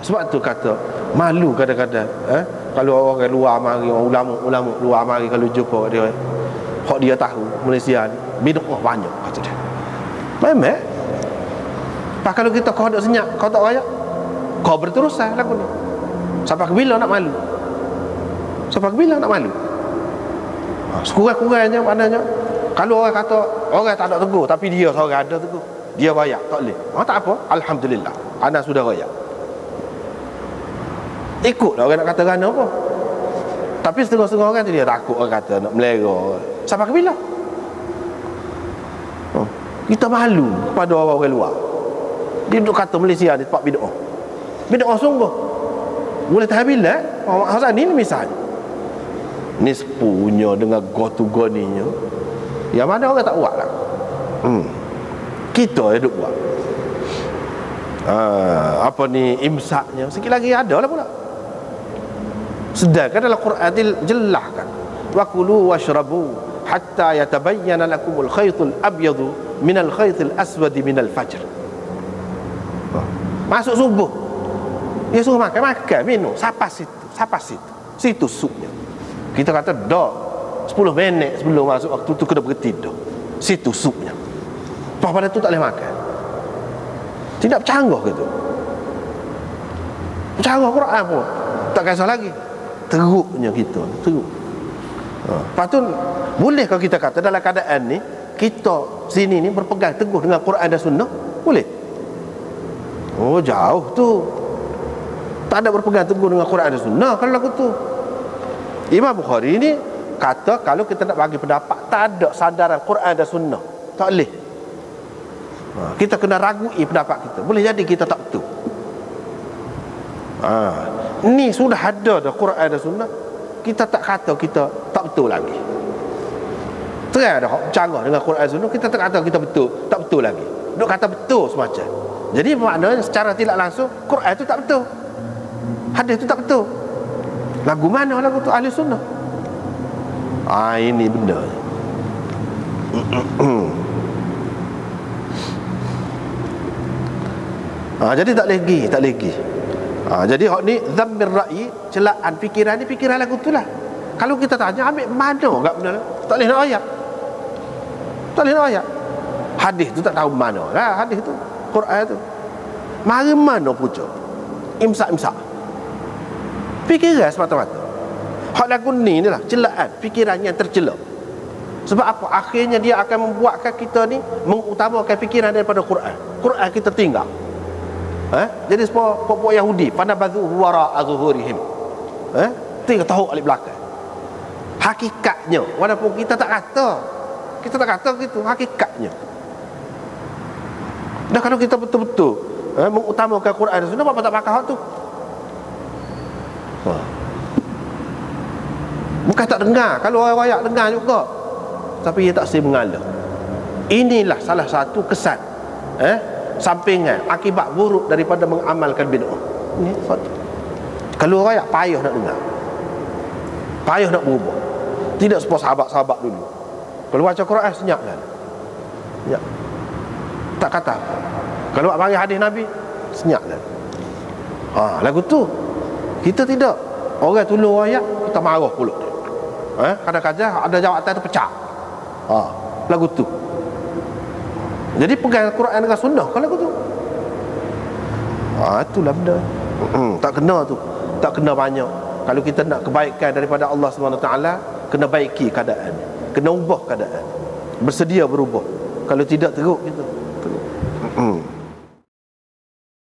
Sebab tu kata malu kadang-kadang kalau orang luar mari, orang ulama luar mari, kalau jumpa dia hak dia tahu Malaysia ni bid'ah banyak kata dia. Memang pak kalau kita kau ada senyap, kau tak rayak, kau berterusan lagu ni. Sampai ke bila nak malu? Sampai ke bila nak malu? Sekurang-kurangnya maknanya kalau orang kata orang tak ada tegur tapi dia seorang ada tegur, dia rayak, tak boleh. Tak apa, alhamdulillah, anda sudah rayak. Ikutlah orang nak kata kerana apa. Tapi setengah-setengah orang tu dia takut orang kata nak melera. Sampai ke bila? Kita malu kepada orang-orang luar. Dia duk kata Malaysia ni tempat bid'ah. Bid'ah sungguh. Boleh tahan bila? Muhammad Hasan ni misalnya ni sepunya dengan gotu-goninya, yang mana orang tak buat lah. Kita yang duk buat. Apa ni imsaknya sikit lagi ada lah pula. Sedangkan dalam Quran dijelaskan wa kulu washrabu hatta yatabayyana lakumul khaytul abyadu minal khaytil aswadi minal fajr. Masuk subuh dia suruh makan, minum, sapas situ supnya. Kita kata dah 10 minit sebelum masuk waktu tu kena berhenti dah, situ supnya. Pada tu tak boleh makan. Tidak bercanggah ke tu? Bercanggah Quran pun tak kisah lagi. Teruknya kita, teruk. Lepas tu boleh kalau kita kata dalam keadaan ni kita sini ni berpegang teguh dengan Quran dan Sunnah, boleh? Oh jauh tu. Tak ada berpegang teguh dengan Quran dan Sunnah kalau lagu tu. Imam Bukhari ni kata kalau kita nak bagi pendapat tak ada sandaran Quran dan Sunnah, tak boleh. Kita kena ragui pendapat kita. Boleh jadi kita tak betul. Ni sudah ada dah Quran dan Sunnah, kita tak kata kita tak betul lagi. Terang dah canggah dengan Quran dan Sunnah, kita tak kata kita betul, tak betul lagi. Duk kata betul semacam. Jadi maknanya secara tidak langsung Quran tu tak betul, hadis tu tak betul. Lagu mana lagu tu ahli sunnah? Ini benda. Jadi tak lagi. Jadi hak ni zammir ra'yi, celaan fikiran ni, fikiran lagu tu lah. Kalau kita tanya ambil mana kat benda tu, tak boleh nak ayat. Tak boleh nak ayat. Hadis tu tak tahu mana lah hadis tu. Quran tu mari mana pucuk imsak fikiran semata-mata. Hak lagu ni lah celaan fikiran yang tercela. Sebab apa? Akhirnya dia akan membuatkan kita ni mengutamakan fikiran daripada Quran. Quran kita tinggal. Jadi puak Yahudi fanabadhu wara azhurihim. Tinggal tahu alik belakang. Hakikatnya walaupun kita tak kata gitu, hakikatnya. Dah kalau kita betul-betul mengutamakan Quran dan Sunnah, apa tak pakai hak tu? Bukan tak dengar, kalau orang rakyat dengar juga, tapi dia tak sering mengalah. Inilah salah satu kesan sampingan akibat buruk daripada mengamalkan bid'ah. Ini satu. Kalau rakyat payah nak dengar, payah nak berubah, tidak seperti sahabat-sahabat dulu. Kalau baca Quran senyap kan, ya, tak kata apa. Kalau nak panggil hadis Nabi, senyap kan. Lagu tu kita tidak. Orang tolong ayat, kita marah pula dia. Kadang-kadang ada jawatan tu pecah. Lagu tu. Jadi pegang Quran dengan Sunnah kalau lagu tu. Itulah benda. Tak kena tu. Tak kena banyak. Kalau kita nak kebaikan daripada Allah SWT, kena baiki keadaan, kena ubah keadaan, bersedia berubah. Kalau tidak teruk kita teruk.